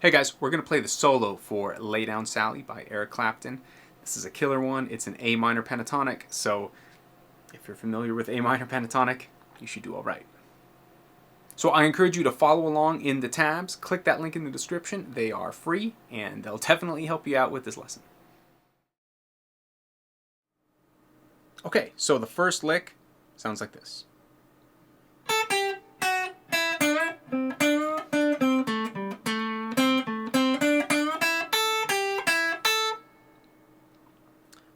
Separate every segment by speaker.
Speaker 1: Hey guys, we're going to play the solo for Lay Down Sally by Eric Clapton. This is a killer one. It's an A minor pentatonic, so if you're familiar with A minor pentatonic, you should do all right. So I encourage you to follow along in the tabs. Click that link in the description. They are free, and they'll definitely help you out with this lesson. Okay, so the first lick sounds like this.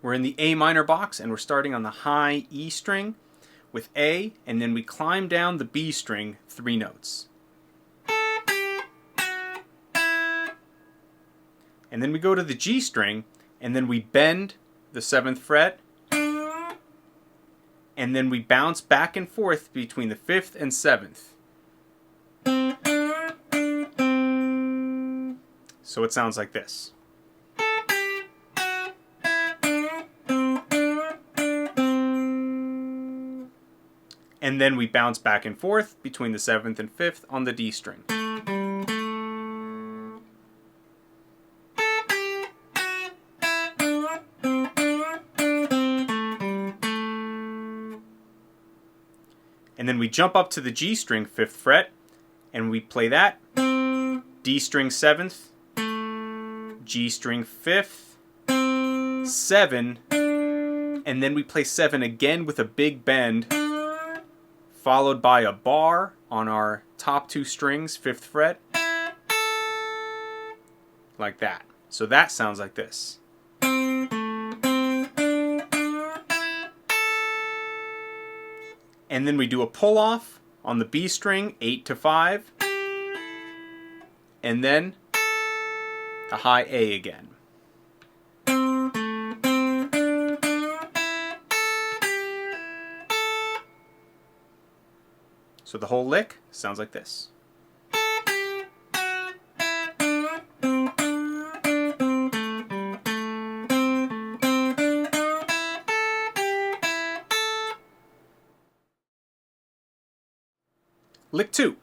Speaker 1: We're in the A minor box, and we're starting on the high E string with A, and then we climb down the B string 3 notes. And then we go to the G string, and then we bend the 7th fret, and then we bounce back and forth between the 5th and 7th. So it sounds like this. And then we bounce back and forth between the 7th and 5th on the D string. And then we jump up to the G string 5th fret, and we play that. D string 7th, G string 5th, 7, and then we play 7 again with a big bend, followed by a bar on our top 2 strings, 5th fret, like that. So that sounds like this. And then we do a pull off on the B string, 8 to 5, and then a high A again. So the whole lick sounds like this. Lick 2.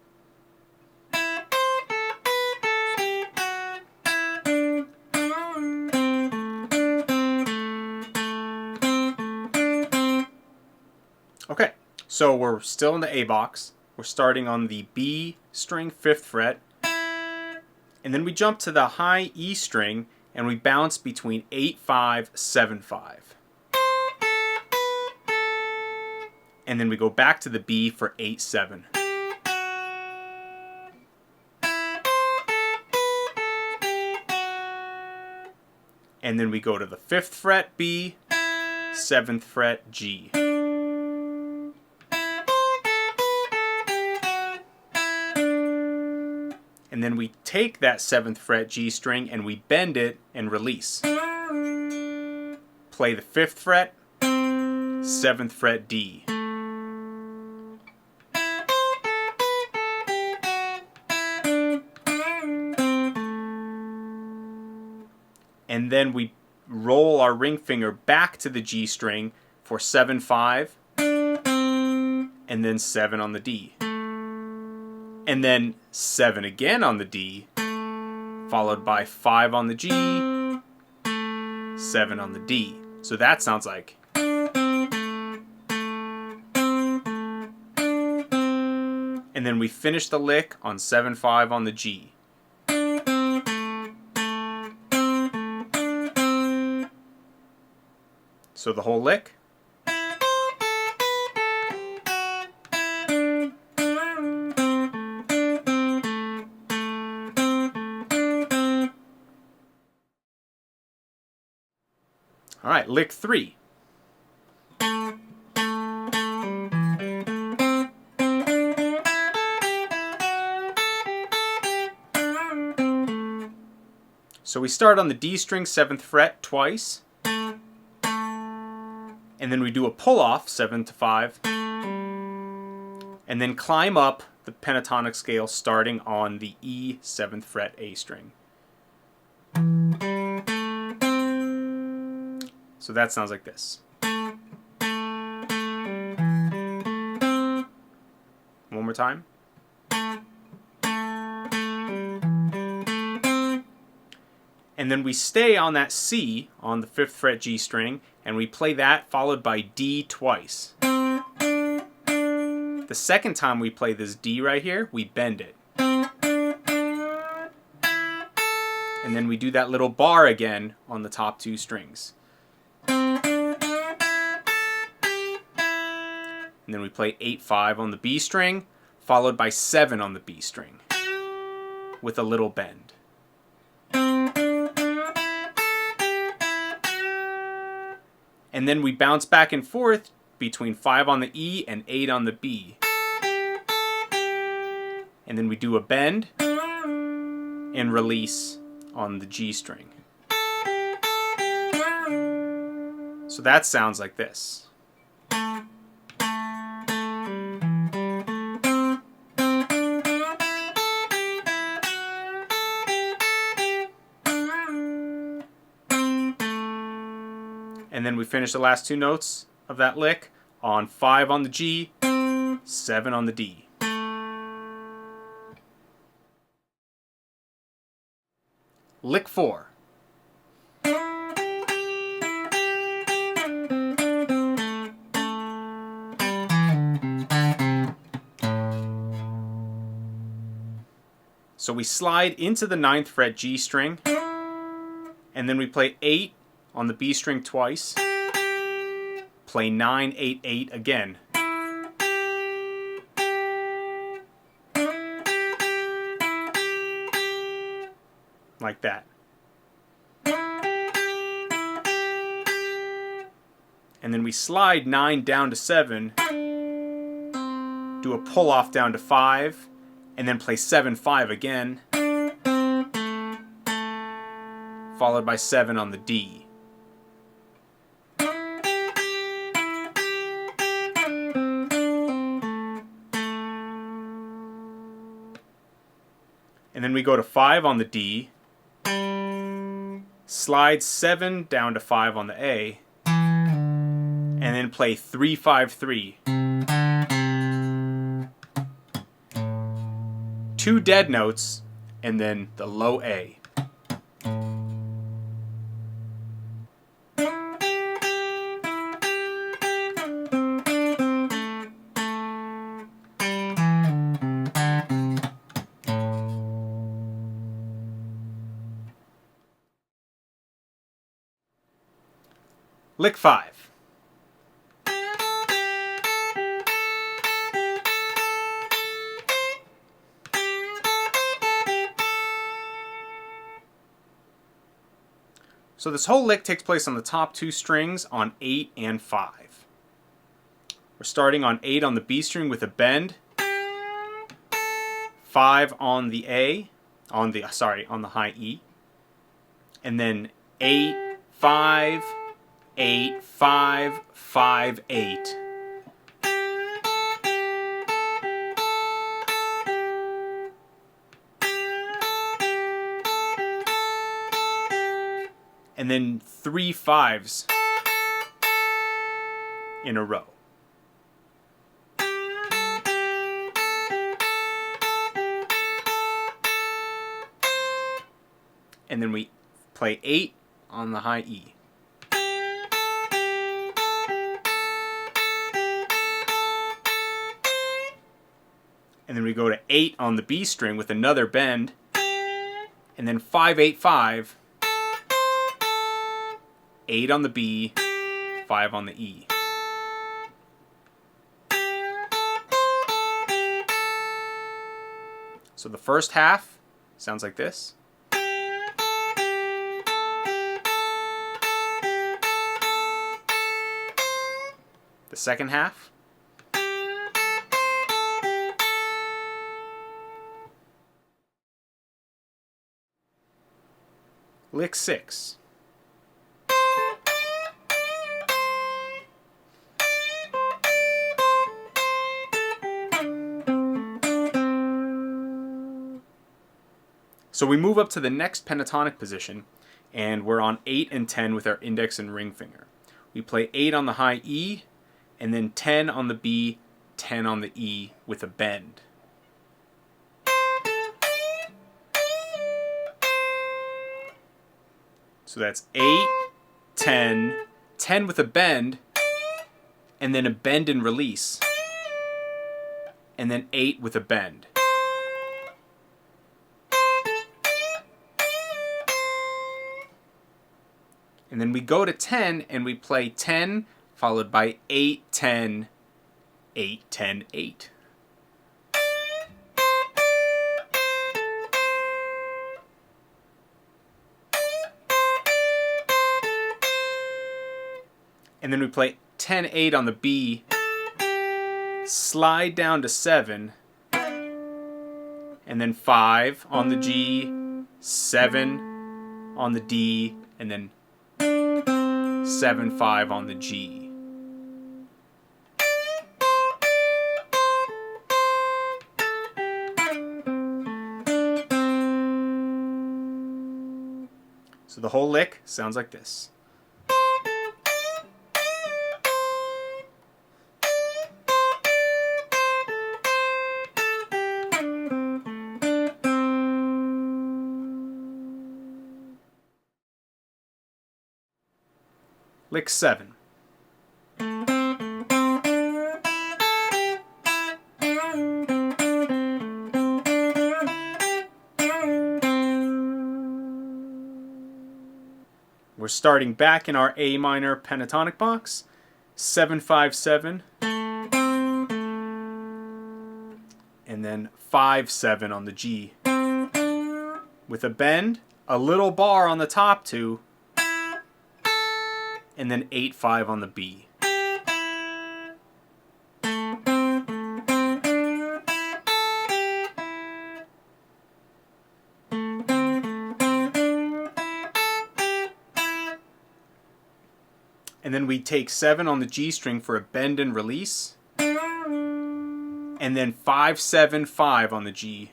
Speaker 1: Okay, so we're still in the A box. We're starting on the B string 5th fret, and then we jump to the high E string, and we bounce between 8, 5, 7, 5. And then we go back to the B for 8, 7. And then we go to the 5th fret B, 7th fret G. And then we take that 7th fret G string and we bend it and release. Play the 5th fret, 7th fret D. And then we roll our ring finger back to the G string for 7, 5, and then 7 on the D. And then 7 again on the D, followed by 5 on the G, 7 on the D. So that sounds like. And then we finish the lick on 7, 5 on the G. So the whole lick. All right, lick 3. So we start on the D string 7th fret twice, and then we do a pull off 7 to 5, and then climb up the pentatonic scale starting on the E 7th fret A string. So that sounds like this. One more time. And then we stay on that C on the 5th fret G string, and we play that followed by D twice. The second time we play this D right here, we bend it. And then we do that little bar again on the top 2 strings. And then we play 8-5 on the B string, followed by 7 on the B string, with a little bend. And then we bounce back and forth between 5 on the E and 8 on the B. And then we do a bend and release on the G string. So that sounds like this. And then we finish the last 2 notes of that lick on 5 on the G, 7 on the D. Lick 4. So we slide into the 9th fret G string, and then we play 8 on the B string twice, play 9, 8, 8 again. Like that. And then we slide 9 down to 7, do a pull off down to 5, and then play 7, 5 again, followed by 7 on the D. And then we go to 5 on the D, slide 7 down to 5 on the A, and then play 3, 5, 3. 2 dead notes, and then the low A. Lick 5. So this whole lick takes place on the top 2 strings on 8 and 5. We're starting on 8 on the B string with a bend, 5 on the A, on the high E, and then 8, 5, 8, 5, 5, 8. And then 3 5s in a row. And then we play 8 on the high E. And then we go to 8 on the B string with another bend, and then 5, 8, 5, 8 on the B, 5 on the E. So the first half sounds like this. The second half. Lick 6. So we move up to the next pentatonic position, and we're on 8 and 10 with our index and ring finger. We play 8 on the high E, and then 10 on the B, 10 on the E with a bend. So that's 8, 10, 10 with a bend, and then a bend and release, and then 8 with a bend. And then we go to 10 and we play 10 followed by 8, 10, 8, 10, 8. And then we play 10, 8 on the B, slide down to 7, and then 5 on the G, 7 on the D, and then 7, 5 on the G. So the whole lick sounds like this. Lick 7. We're starting back in our A minor pentatonic box, 7, 5, 7, and then 5, 7 on the G, with a bend, a little bar on the top two, and then 8, 5 on the B. And then we take 7 on the G string for a bend and release, and then 5, 7, 5 on the G,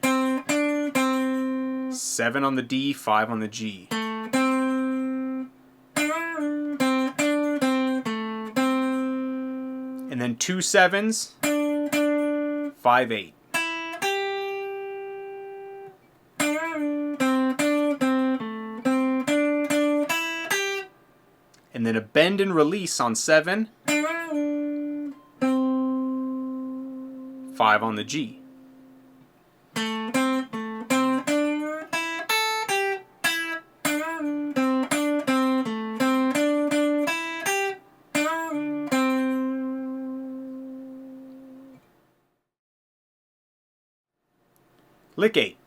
Speaker 1: 7 on the D, 5 on the G. And then 2 7s, 5, 8. And then a bend and release on 7, 5 on the G. Lick 8.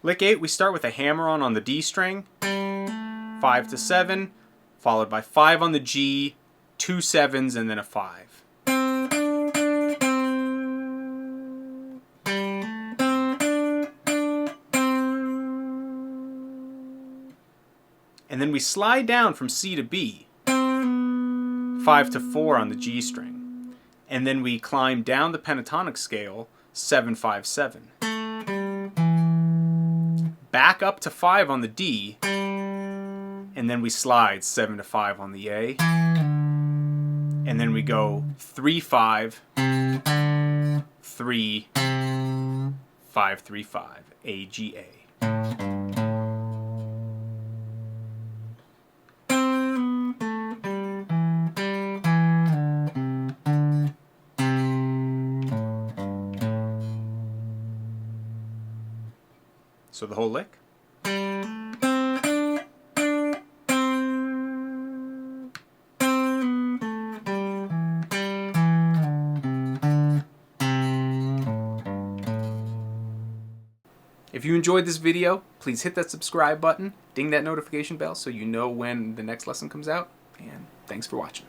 Speaker 1: Lick 8, we start with a hammer-on the D string, 5 to 7, followed by 5 on the G, 2 7s, and then a 5. And then we slide down from C to B, 5 to 4 on the G string. And then we climb down the pentatonic scale, 7, 5, 7. Back up to 5 on the D, and then we slide 7 to 5 on the A. And then we go 3, 5, 3, 5, 3, 5, A, G, A. So the whole lick. If you enjoyed this video, please hit that subscribe button, ding that notification bell so you know when the next lesson comes out, and thanks for watching.